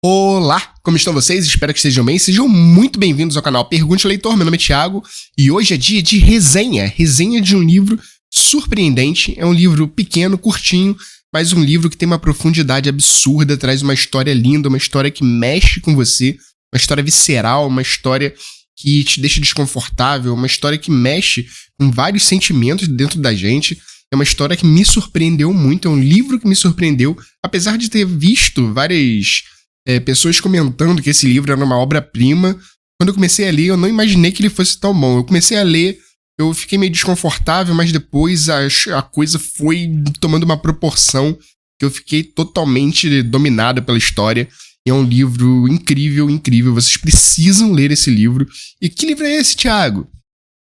Olá, como estão vocês? Espero que estejam bem. Sejam muito bem-vindos ao canal Pergunte Leitor. Meu nome é Thiago e hoje é dia de resenha de um livro surpreendente. É um livro pequeno, curtinho, mas um livro que tem uma profundidade absurda, traz uma história linda, uma história que mexe com você, uma história visceral, uma história que te deixa desconfortável, uma história que mexe com vários sentimentos dentro da gente. É uma história que me surpreendeu muito, é um livro que me surpreendeu, apesar de ter visto várias pessoas comentando que esse livro era uma obra-prima. Quando eu comecei a ler, eu não imaginei que ele fosse tão bom. Eu comecei a ler, eu fiquei meio desconfortável, mas depois a coisa foi tomando uma proporção que eu fiquei totalmente dominado pela história. E é um livro incrível, incrível. Vocês precisam ler esse livro. E que livro é esse, Thiago?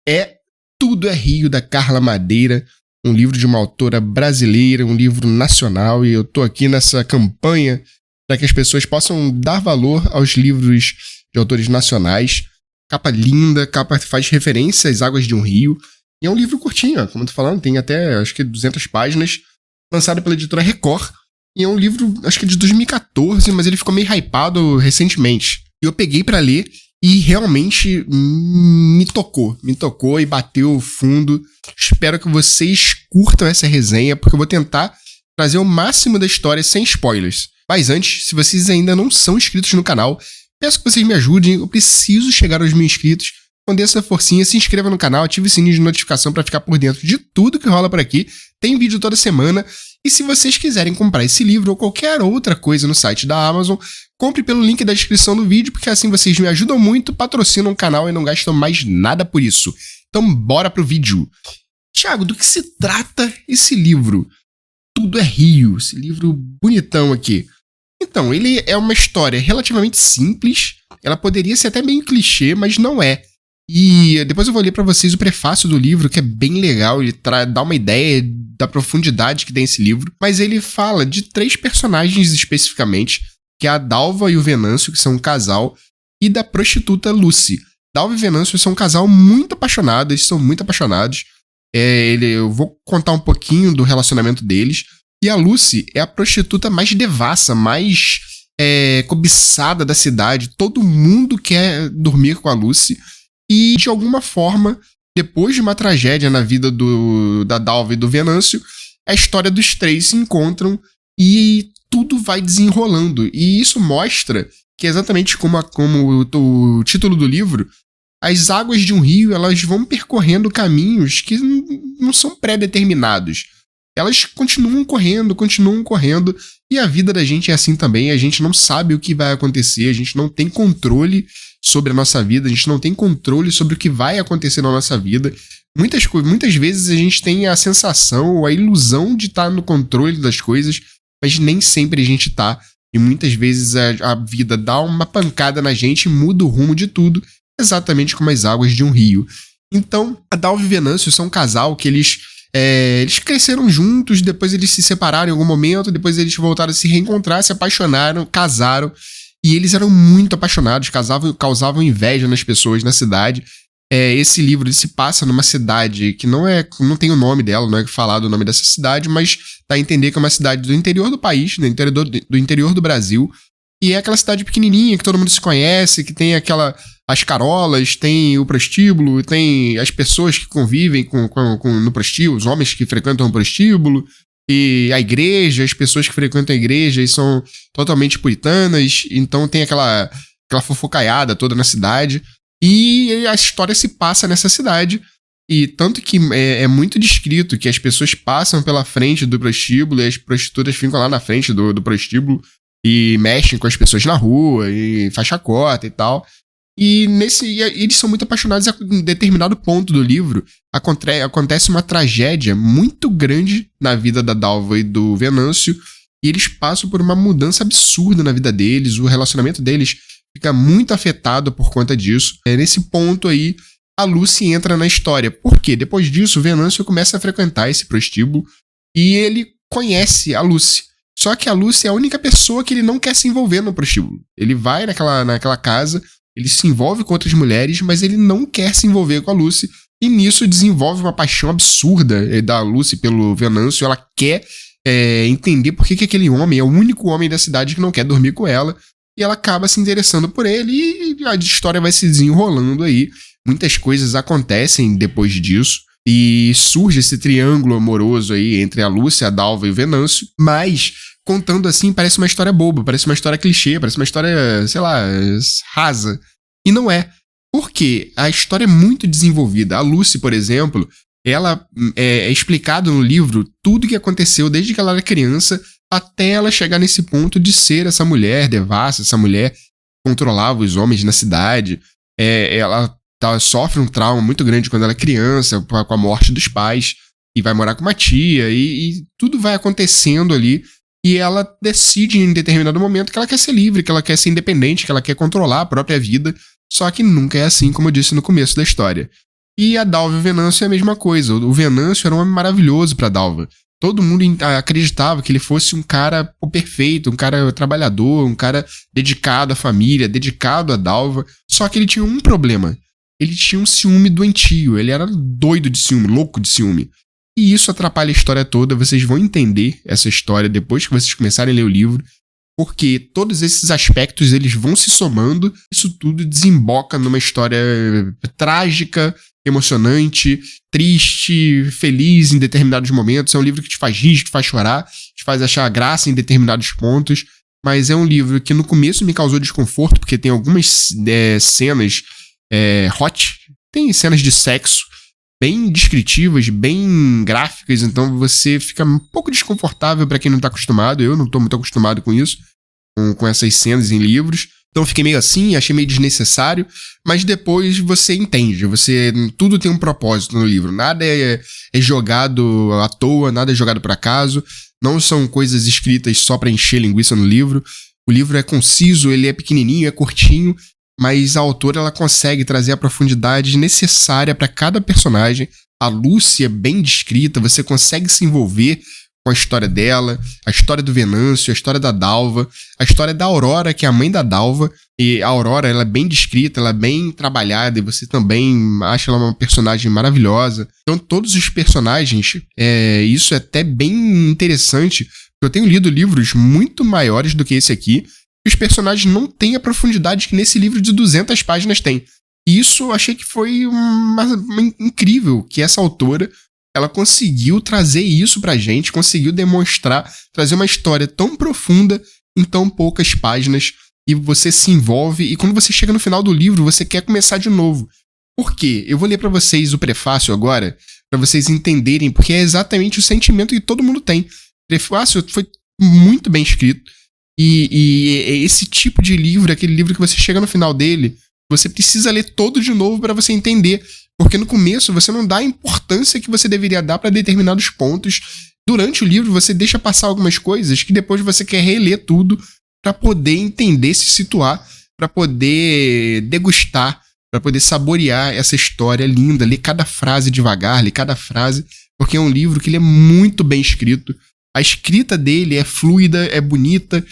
É Tudo é Rio, da Carla Madeira. Um livro de uma autora brasileira, um livro nacional. E eu tô aqui nessa campanha para que as pessoas possam dar valor aos livros de autores nacionais. Capa linda, capa faz referência às águas de um rio. E é um livro curtinho, ó, como eu tô falando, tem até, acho que 200 páginas, lançado pela editora Record. E é um livro, acho que de 2014, mas ele ficou meio hypado recentemente. E eu peguei para ler e realmente me tocou e bateu fundo. Espero que vocês curtam essa resenha, porque eu vou tentar trazer o máximo da história sem spoilers. Mas antes, se vocês ainda não são inscritos no canal, peço que vocês me ajudem, eu preciso chegar aos 1000 inscritos. Então dê essa forcinha, se inscreva no canal, ative o sininho de notificação para ficar por dentro de tudo que rola por aqui. Tem vídeo toda semana. E se vocês quiserem comprar esse livro ou qualquer outra coisa no site da Amazon, compre pelo link da descrição do vídeo, porque assim vocês me ajudam muito, patrocinam o canal e não gastam mais nada por isso. Então bora pro vídeo. Thiago, do que se trata esse livro? Tudo é Rio, esse livro bonitão aqui. Então, ele é uma história relativamente simples, ela poderia ser até meio clichê, mas não é. E depois eu vou ler pra vocês o prefácio do livro, que é bem legal, ele dá uma ideia da profundidade que tem esse livro. Mas ele fala de 3 personagens especificamente, que é a Dalva e o Venâncio, que são um casal, e da prostituta Lucy. Dalva e Venâncio são um casal muito apaixonado, eles são muito apaixonados. Eu vou contar um pouquinho do relacionamento deles. E a Lucy é a prostituta mais devassa, mais cobiçada da cidade. Todo mundo quer dormir com a Lucy. E, de alguma forma, depois de uma tragédia na vida da Dalva e do Venâncio, a história dos 3 se encontram e tudo vai desenrolando. E isso mostra que, exatamente como o título do livro, as águas de um rio elas vão percorrendo caminhos que não são pré-determinados. Elas continuam correndo, e a vida da gente é assim também, a gente não sabe o que vai acontecer, a gente não tem controle sobre a nossa vida, a gente não tem controle sobre o que vai acontecer na nossa vida. Muitas vezes a gente tem a sensação ou a ilusão de estar no controle das coisas, mas nem sempre a gente tá, e muitas vezes a vida dá uma pancada na gente e muda o rumo de tudo, exatamente como as águas de um rio. Então, a Dalva e Venâncio são um casal que eles cresceram juntos, depois eles se separaram em algum momento, depois eles voltaram a se reencontrar, se apaixonaram, casaram, e eles eram muito apaixonados, causavam inveja nas pessoas na cidade. Esse livro ele se passa numa cidade que não tem o nome dela, não é falado o nome dessa cidade, mas dá a entender que é uma cidade do interior do país, do interior do Brasil, e é aquela cidade pequenininha que todo mundo se conhece, que tem as carolas, tem o prostíbulo, tem as pessoas que convivem no prostíbulo, os homens que frequentam o prostíbulo, e a igreja, as pessoas que frequentam a igreja e são totalmente puritanas, então tem aquela fofocaiada toda na cidade, e a história se passa nessa cidade, e tanto que é muito descrito que as pessoas passam pela frente do prostíbulo e as prostitutas ficam lá na frente do prostíbulo e mexem com as pessoas na rua e faz chacota e tal. E eles são muito apaixonados. A um determinado ponto do livro acontece uma tragédia muito grande na vida da Dalva e do Venâncio, e eles passam por uma mudança absurda na vida deles, o relacionamento deles fica muito afetado por conta disso. Nesse ponto aí, a Lucy entra na história. Por quê? Depois disso, o Venâncio começa a frequentar esse prostíbulo e ele conhece a Lucy. Só que a Lucy é a única pessoa que ele não quer se envolver no prostíbulo. Ele vai naquela casa, ele se envolve com outras mulheres, mas ele não quer se envolver com a Lucy. E nisso desenvolve uma paixão absurda da Lucy pelo Venâncio. Ela quer entender por que aquele homem é o único homem da cidade que não quer dormir com ela. e ela acaba se interessando por ele e a história vai se desenrolando aí. Muitas coisas acontecem depois disso e surge esse triângulo amoroso aí entre a Lúcia, a Dalva e o Venâncio, mas contando assim parece uma história boba, parece uma história clichê, parece uma história, sei lá, rasa. E não é. Porque a história é muito desenvolvida. A Lucy, por exemplo, ela é explicado no livro tudo o que aconteceu desde que ela era criança até ela chegar nesse ponto de ser essa mulher devassa, essa mulher que controlava os homens na cidade. Ela sofre um trauma muito grande quando ela é criança, com a morte dos pais, e vai morar com uma tia, e tudo vai acontecendo ali. E ela decide em determinado momento que ela quer ser livre, que ela quer ser independente, que ela quer controlar a própria vida. Só que nunca é assim, como eu disse no começo da história. E a Dalva e o Venâncio é a mesma coisa. O Venâncio era um homem maravilhoso pra Dalva. Todo mundo acreditava que ele fosse um cara perfeito, um cara trabalhador, um cara dedicado à família, dedicado à Dalva. Só que ele tinha um problema. Ele tinha um ciúme doentio. Ele era doido de ciúme, louco de ciúme. E isso atrapalha a história toda. Vocês vão entender essa história depois que vocês começarem a ler o livro. Porque todos esses aspectos eles vão se somando, isso tudo desemboca numa história trágica, emocionante, triste, feliz em determinados momentos. É um livro que te faz rir, que te faz chorar, te faz achar graça em determinados pontos, mas é um livro que no começo me causou desconforto, porque tem algumas cenas hot, tem cenas de sexo bem descritivas, bem gráficas, então você fica um pouco desconfortável pra quem não tá acostumado. Eu não tô muito acostumado com isso, com essas cenas em livros, então fiquei meio assim, achei meio desnecessário, mas depois você entende, tudo tem um propósito no livro, nada é jogado à toa, nada é jogado por acaso, não são coisas escritas só pra encher linguiça no livro. O livro é conciso, ele é pequenininho, é curtinho, mas a autora ela consegue trazer a profundidade necessária para cada personagem. A Lucy é bem descrita, você consegue se envolver com a história dela, a história do Venâncio, a história da Dalva, a história da Aurora, que é a mãe da Dalva. E a Aurora ela é bem descrita, ela é bem trabalhada, e você também acha ela uma personagem maravilhosa. Então todos os personagens, isso é até bem interessante. Eu tenho lido livros muito maiores do que esse aqui, os personagens não têm a profundidade que nesse livro de 200 páginas tem. E isso eu achei que foi incrível, que essa autora ela conseguiu trazer isso pra gente, conseguiu demonstrar, trazer uma história tão profunda em tão poucas páginas, e você se envolve, e quando você chega no final do livro, você quer começar de novo. Por quê? Eu vou ler pra vocês o prefácio agora, pra vocês entenderem, porque é exatamente o sentimento que todo mundo tem. O prefácio foi muito bem escrito, e esse tipo de livro, aquele livro que você chega no final dele, você precisa ler todo de novo para você entender, porque no começo você não dá a importância que você deveria dar para determinados pontos. Durante o livro você deixa passar algumas coisas que depois você quer reler tudo para poder entender, se situar, para poder degustar, para poder saborear essa história linda, ler cada frase devagar, ler cada frase, porque é um livro que ele é muito bem escrito. A escrita dele é fluida, é bonita,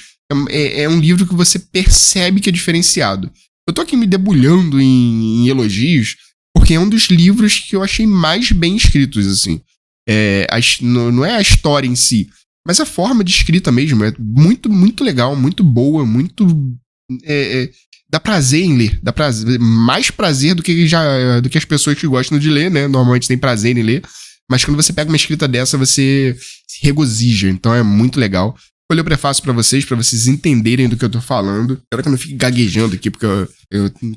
é um livro que você percebe que é diferenciado. Eu tô aqui me debulhando em elogios, porque é um dos livros que eu achei mais bem escritos, assim. Não é a história em si, mas a forma de escrita mesmo é muito, muito legal, muito boa, muito... dá prazer em ler, mais prazer do que as pessoas que gostam de ler, né? Normalmente tem prazer em ler, mas quando você pega uma escrita dessa, você se regozija, então é muito legal. Vou ler o prefácio pra vocês entenderem do que eu tô falando. Espero que eu não fique gaguejando aqui, porque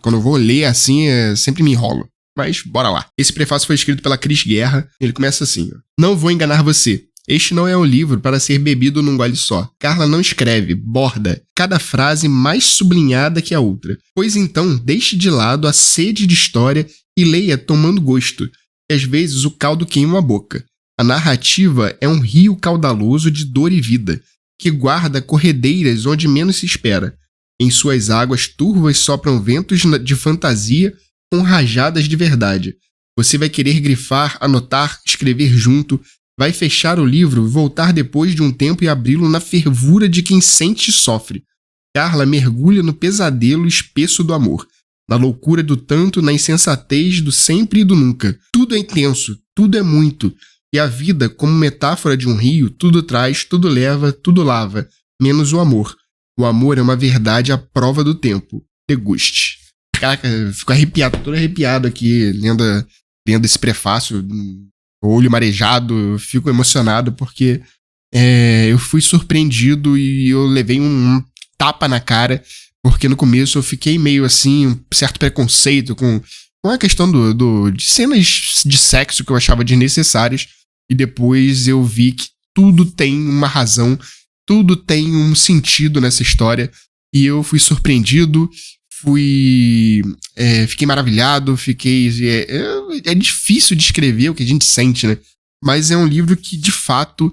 quando eu vou ler assim, sempre me enrolo. Mas, bora lá. Esse prefácio foi escrito pela Cris Guerra. Ele começa assim, ó. Não vou enganar você. Este não é um livro para ser bebido num gole só. Carla não escreve, borda cada frase mais sublinhada que a outra. Pois então, deixe de lado a sede de história e leia tomando gosto. E às vezes o caldo queima a boca. A narrativa é um rio caudaloso de dor e vida, que guarda corredeiras onde menos se espera. Em suas águas turvas sopram ventos de fantasia com rajadas de verdade. Você vai querer grifar, anotar, escrever junto, vai fechar o livro, voltar depois de um tempo e abri-lo na fervura de quem sente e sofre. Carla mergulha no pesadelo espesso do amor, na loucura do tanto, na insensatez do sempre e do nunca. Tudo é intenso, tudo é muito. E a vida, como metáfora de um rio, tudo traz, tudo leva, tudo lava, menos o amor. O amor é uma verdade à prova do tempo. Deguste. Caraca, eu fico arrepiado, todo arrepiado aqui, lendo esse prefácio, olho marejado, eu fico emocionado porque eu fui surpreendido e eu levei um tapa na cara, porque no começo eu fiquei meio assim, um certo preconceito com a questão de cenas de sexo que eu achava desnecessárias, e depois eu vi que tudo tem uma razão, tudo tem um sentido nessa história, e eu fui surpreendido, fiquei maravilhado, é difícil descrever o que a gente sente, né? Mas é um livro que, de fato,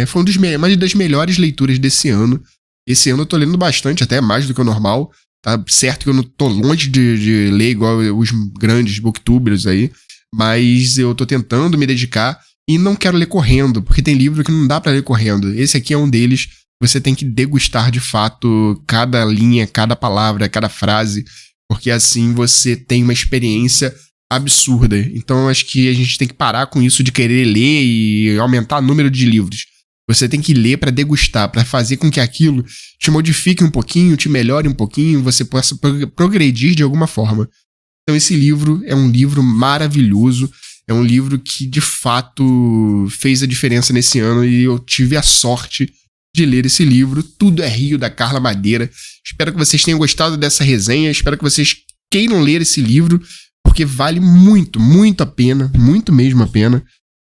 foi uma das melhores leituras desse ano. Esse ano eu tô lendo bastante, até mais do que o normal. Tá certo que eu não tô longe de ler igual os grandes booktubers aí, mas eu tô tentando me dedicar e não quero ler correndo, porque tem livro que não dá pra ler correndo. Esse aqui é um deles. Você tem que degustar de fato cada linha, cada palavra, cada frase, porque assim você tem uma experiência absurda. Então acho que a gente tem que parar com isso de querer ler e aumentar o número de livros. Você tem que ler para degustar, para fazer com que aquilo te modifique um pouquinho, te melhore um pouquinho, você possa progredir de alguma forma. Então esse livro é um livro maravilhoso, é um livro que de fato fez a diferença nesse ano e eu tive a sorte de ler esse livro. Tudo é Rio, da Carla Madeira. Espero que vocês tenham gostado dessa resenha, espero que vocês queiram ler esse livro, porque vale muito, muito a pena, muito mesmo a pena.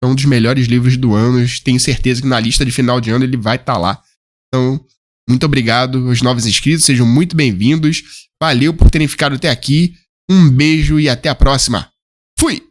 É um dos melhores livros do ano, tenho certeza que na lista de final de ano ele vai estar lá. Então, muito obrigado aos novos inscritos, sejam muito bem-vindos. Valeu por terem ficado até aqui, um beijo e até a próxima. Fui!